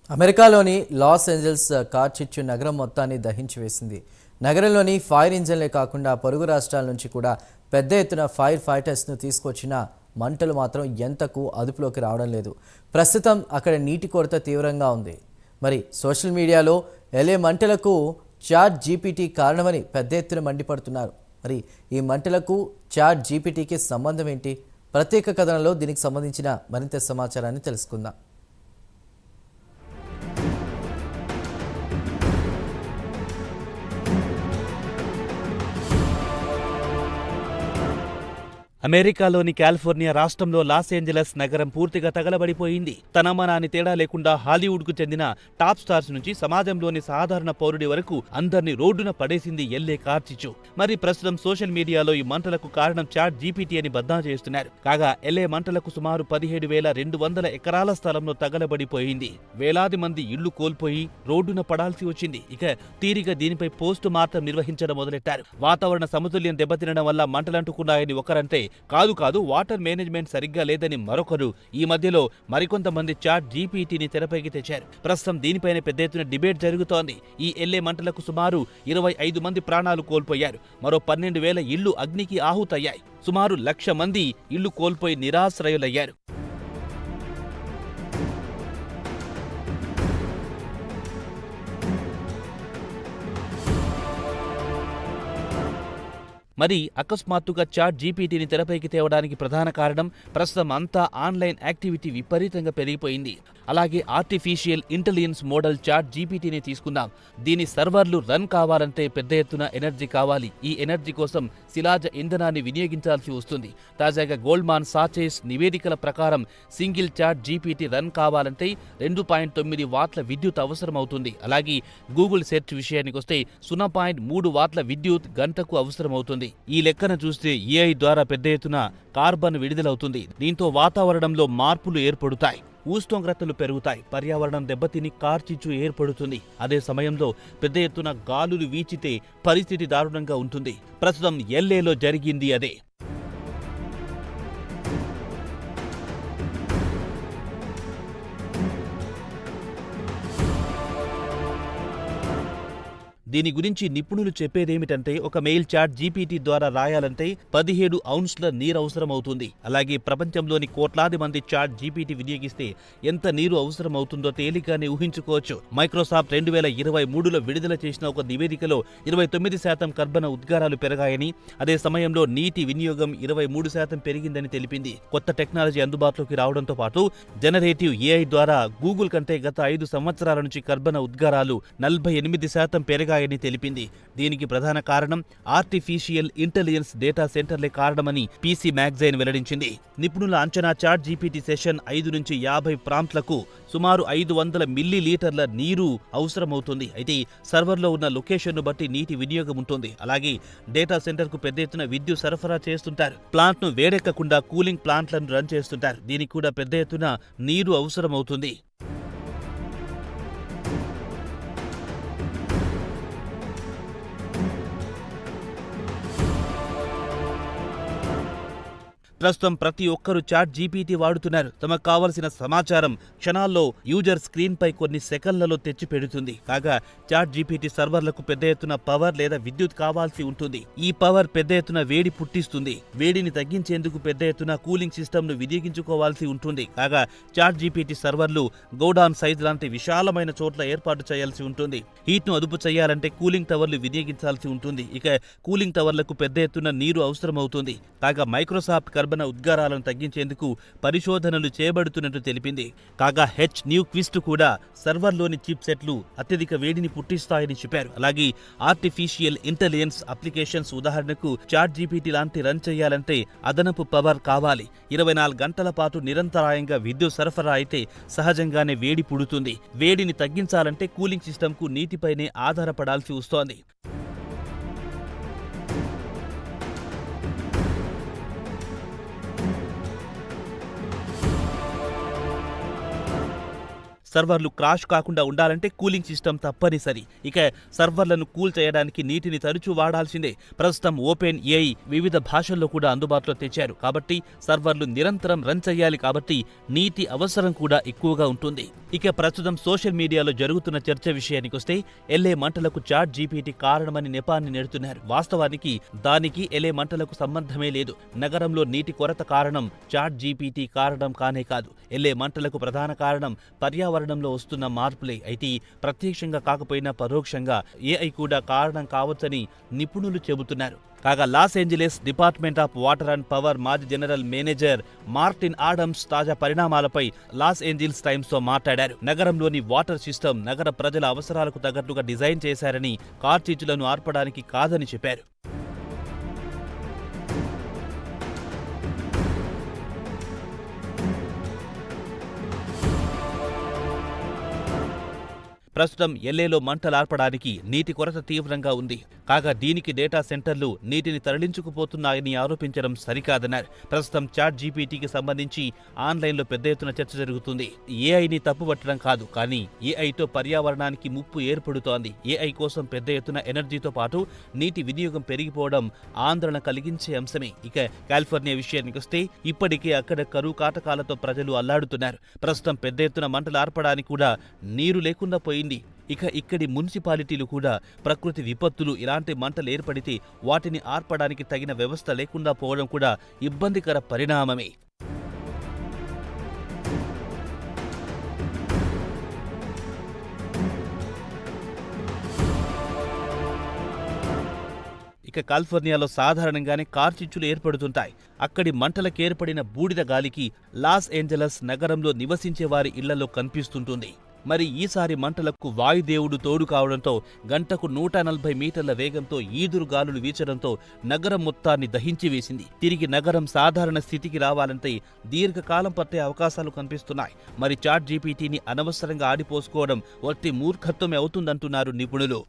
అమెరికాలోని Los Angeles కార్చిచ్చు నగరం మొత్తాన్ని దహించి వేసింది. నగరంలోని ఫైర్ ఇంజన్లే కాకుండా పొరుగు రాష్ట్రాల నుంచి కూడా పెద్ద ఎత్తున ఫైర్ ఫైటర్స్ను తీసుకొచ్చిన మంటలు మాత్రం ఎంతకు అదుపులోకి రావడం లేదు. ప్రస్తుతం అక్కడ నీటి కొరత తీవ్రంగా ఉంది. మరి సోషల్ మీడియాలో ఎల్ఏ మంటలకు చాట్ జీపీటీ కారణమని పెద్ద ఎత్తున మండిపడుతున్నారు. మరి ఈ మంటలకు చాట్ జీపీటీకి సంబంధం ఏంటి? ప్రత్యేక కథనంలో దీనికి సంబంధించిన మరింత సమాచారాన్ని తెలుసుకుందాం. అమెరికాలోని కాలిఫోర్నియా రాష్ట్రంలో లాస్ ఏంజలస్ నగరం పూర్తిగా తగలబడిపోయింది. తనమనాని తేడా లేకుండా హాలీవుడ్కు చెందిన టాప్ స్టార్స్ నుంచి సమాజంలోని సాధారణ పౌరుడి వరకు అందరినీ రోడ్డున పడేసింది ఎల్ఏ కార్చిచ్చు. మరి ప్రస్తుతం సోషల్ మీడియాలో ఈ మంటలకు కారణం చాట్ జీపీటీ అని బద్నా చేస్తున్నారు. కాగా ఎల్ఏ మంటలకు సుమారు 17,200 ఎకరాల స్థలంలో తగలబడిపోయింది. వేలాది మంది ఇళ్లు కోల్పోయి రోడ్డున పడాల్సి వచ్చింది. ఇక తీరిగా దీనిపై పోస్టు మార్టం నిర్వహించడం మొదలెట్టారు. వాతావరణ సమతుల్యం దెబ్బతినడం వల్ల మంటలంటుకున్నాయని ఒకరంటే కాదు వాటర్ మేనేజ్మెంట్ సరిగ్గా లేదని మరొకరు. ఈ మధ్యలో మరికొంతమంది చాట్ జీపీటీని తెరపైకి తెచ్చారు. ప్రస్తుతం దీనిపైన పెద్ద ఎత్తున డిబేట్ జరుగుతోంది. ఈ ఎల్ఏ మంటలకు సుమారు 25 మంది ప్రాణాలు కోల్పోయారు. మరో 12,000 ఇళ్లు అగ్నికి ఆహుతయ్యాయి. సుమారు 1,00,000 మంది ఇళ్లు కోల్పోయి నిరాశ్రయులయ్యారు. మరి అకస్మాత్తుగా చాట్ జీపీటీని తెరపైకి తేవడానికి ప్రధాన కారణం ప్రస్తుతం అంతా ఆన్లైన్ యాక్టివిటీ విపరీతంగా పెరిగిపోయింది. అలాగే ఆర్టిఫిషియల్ ఇంటెలిజెన్స్ మోడల్ చాట్ జీపీటీని తీసుకుందాం. దీని సర్వర్లు రన్ కావాలంటే పెద్ద ఎత్తున ఎనర్జీ కావాలి. ఈ ఎనర్జీ కోసం శిలాజ ఇంధనాన్ని వినియోగించాల్సి వస్తుంది. తాజాగా గోల్డ్మాన్ సాచేస్ నివేదికల ప్రకారం సింగిల్ చాట్ జీపీటీ రన్ కావాలంటే 2.9 వాట్ల విద్యుత్ అవసరమవుతుంది. అలాగే గూగుల్ సెర్చ్ విషయానికొస్తే 0.3 వాట్ల విద్యుత్ గంటకు అవసరమవుతుంది. ఈ లెక్కన చూస్తే ఏఐ ద్వారా పెద్ద ఎత్తున కార్బన్ విడుదలవుతుంది. దీంతో వాతావరణంలో మార్పులు ఏర్పడుతాయి. ఉష్ణోగ్రతలు పెరుగుతాయి. పర్యావరణం దెబ్బతిని కార్చిచ్చు ఏర్పడుతుంది. అదే సమయంలో పెద్ద ఎత్తున గాలులు వీచితే పరిస్థితి దారుణంగా ఉంటుంది. ప్రస్తుతం ఎల్ఏలో జరిగింది అదే. దీని గురించి నిపుణులు చెప్పేదేమిటంటే ఒక మెయిల్ చాట్ జీపీటీ ద్వారా రాయాలంటే 17 ఔన్స్ల నీరు అవసరమవుతుంది. అలాగే ప్రపంచంలోని కోట్లాది మంది చాట్ జీపీటీ వినియోగిస్తే ఎంత నీరు అవసరమవుతుందో తేలికగానే ఊహించుకోవచ్చు. మైక్రోసాఫ్ట్ 2023లో విడుదల చేసిన ఒక నివేదికలో 29% కర్బన ఉద్గారాలు పెరగాయని, అదే సమయంలో నీటి వినియోగం 23% పెరిగిందని తెలిపింది. కొత్త టెక్నాలజీ అందుబాటులోకి రావడంతో పాటు జనరేటివ్ ఏఐ ద్వారా గూగుల్ కంటే గత 5 సంవత్సరాల నుంచి కర్బన ఉద్గారాలు 48% పెరగాయని తెలిపింది. దీనికి ప్రధాన కారణం ఆర్టిఫిషియల్ ఇంటెలిజెన్స్ డేటా సెంటర్లే కారణమని పీసీ మ్యాగజైన్ వెల్లడించింది. నిపుణుల అంచనా చాట్ జీపీటీ సెషన్ 5 నుంచి 50 ప్రాంప్ట్లకు సుమారు 500 మిల్లీలీటర్ల నీరు అవసరమవుతుంది. అయితే సర్వర్లో ఉన్న లొకేషన్ను బట్టి నీటి వినియోగం ఉంటుంది. అలాగే డేటా సెంటర్కు పెద్ద ఎత్తున విద్యుత్ సరఫరా చేస్తుంటారు. ప్లాంట్ను వేడెక్కకుండా కూలింగ్ ప్లాంట్లను రన్ చేస్తుంటారు. దీనికి కూడా పెద్ద ఎత్తున నీరు అవసరమవుతుంది. ప్రస్తుతం ప్రతి ఒక్కరూ చాట్ జీపీటీ వాడుతున్నారు. తమకు కావలసిన సమాచారం క్షణాల్లో యూజర్ స్క్రీన్ పై కొన్ని సెకన్లలో తెచ్చి పెడుతుంది. కాగా చాట్ జీపీటీ సర్వర్లకు పెద్ద ఎత్తున పవర్ లేదా విద్యుత్ కావాల్సి ఉంటుంది. ఈ పవర్ పెద్ద ఎత్తున వేడి పుట్టిస్తుంది. వేడిని తగ్గించేందుకు పెద్ద ఎత్తున కూలింగ్ సిస్టమ్ ను వినియోగించుకోవాల్సి ఉంటుంది. కాగా చాట్ జీపీటీ సర్వర్లు గోడౌన్ సైజ్ లాంటి విశాలమైన చోట్ల ఏర్పాటు చేయాల్సి ఉంటుంది. హీట్ ను అదుపు చేయాలంటే కూలింగ్ టవర్లు వినియోగించాల్సి ఉంటుంది. ఇక కూలింగ్ టవర్లకు పెద్ద ఎత్తున నీరు అవసరమవుతుంది. కాగా మైక్రోసాఫ్ట్ కర్బన ఉద్గారాలను తగ్గించేందుకు పరిశోధనలు చేయబడుతున్నట్టు తెలిపింది. కాగా న్యూక్విస్ట్ కూడా సర్వర్లోని చిప్ సెట్లు అత్యధిక వేడిని పుట్టిస్తాయని చెప్పారు. అలాగే ఆర్టిఫిషియల్ ఇంటెలిజెన్స్ అప్లికేషన్స్ ఉదాహరణకు చాట్ జీపీటీ లాంటి రన్ చేయాలంటే అదనపు పవర్ కావాలి. 24 గంటల పాటు నిరంతరాయంగా విద్యుత్ సరఫరా అయితే సహజంగానే వేడి పుడుతుంది. వేడిని తగ్గించాలంటే కూలింగ్ సిస్టమ్కు నీటిపైనే ఆధారపడాల్సి వస్తోంది. సర్వర్లు క్రాష్ కాకుండా ఉండాలంటే కూలింగ్ సిస్టమ్ తప్పనిసరి. ఇక సర్వర్లను కూల్ చేయడానికి నీటిని తరచూ వాడాల్సిందే. ప్రస్తుతం ఓపెన్ ఏఐ వివిధ భాషల్లో కూడా అందుబాటులో తెచ్చారు కాబట్టి సర్వర్లు నిరంతరం రన్ చేయాలి కాబట్టి నీటి అవసరం కూడా ఎక్కువగా ఉంటుంది. ఇక ప్రస్తుతం సోషల్ మీడియాలో జరుగుతున్న చర్చ విషయానికొస్తే ఎల్ఏ మంటలకు చాట్ జీపీటీ కారణమని నెపాన్ని నెడుతున్నారు. వాస్తవానికి దానికి ఎల్ఏ మంటలకు సంబంధమే లేదు. నగరంలో నీటి కొరత కారణం చాట్ జీపీటీ కారణం కానే కాదు. ఎల్ఏ మంటలకు ప్రధాన కారణం పర్యావరణంలో వస్తున్న మార్పులే. అయితే ప్రత్యక్షంగా కాకపోయినా పరోక్షంగా ఏఐ కూడా కారణం కావచ్చని నిపుణులు చెబుతున్నారు. కాగా loss Angeles department of water and power మాజీ జనరల్ మేనేజర్ మార్టిన్ ఆడమ్స్ తాజా పరిణామాలపై లాస్ ఏంజల్స్ టైమ్స్తో మాట్లాడారు. నగరంలోని వాటర్ సిస్టమ్ నగర ప్రజల అవసరాలకు తగ్గట్టుగా డిజైన్ చేశారని, కార్చిచ్చులను ఆర్పడానికి కాదని చెప్పారు. ప్రస్తుతం ఎల్ఏలో మంటలార్పడానికి నీటి కొరత తీవ్రంగా ఉంది. కాగా దీనికి డేటా సెంటర్లు నీటిని తరలించుకుపోతున్నాయని ఆరోపించడం సరికాదన్నారు. ప్రస్తుతం చాట్ జీపీటీకి సంబంధించి ఆన్లైన్లో పెద్ద ఎత్తున చర్చ జరుగుతుంది. ఏఐని తప్పుపట్టడం కాదు, కానీ ఏఐతో పర్యావరణానికి ముప్పు ఏర్పడుతోంది. ఏఐ కోసం పెద్ద ఎత్తున ఎనర్జీతో పాటు నీటి వినియోగం పెరిగిపోవడం ఆందోళన కలిగించే అంశమే. ఇక కాలిఫోర్నియా విషయానికొస్తే ఇప్పటికే అక్కడ కరువు కాటకాలతో ప్రజలు అల్లాడుతున్నారు. ప్రస్తుతం పెద్ద ఎత్తున మంటలార్పడానికి కూడా నీరు లేకుండా పోయింది. ఇక ఇక్కడి మున్సిపాలిటీలు కూడా ప్రకృతి విపత్తులు ఇలాంటి మంటలు ఏర్పడితే వాటిని ఆర్పడానికి తగిన వ్యవస్థ లేకుండా పోవడం కూడా ఇబ్బందికర పరిణామమే. ఇక కాలిఫోర్నియాలో సాధారణంగానే కార్చిచ్చులు ఏర్పడుతుంటాయి. అక్కడి మంటలకేర్పడిన బూడిద గాలికి లాస్ ఏంజలస్ నగరంలో నివసించే వారి ఇళ్లలో కనిపిస్తుంటుంది. మరి ఈసారి మంటలకు వాయుదేవుడు తోడు కావడంతో గంటకు 140 మీటర్ల వేగంతో ఈదురు గాలులు వీచడంతో నగరం మొత్తాన్ని దహించి వేసింది. తిరిగి నగరం సాధారణ స్థితికి రావాలంటే దీర్ఘకాలం పట్టే అవకాశాలు కనిపిస్తున్నాయి. మరి చాట్ జీపీటీని అనవసరంగా ఆడిపోసుకోవడం వట్టి మూర్ఖత్వమే అవుతుందంటున్నారు నిపుణులు.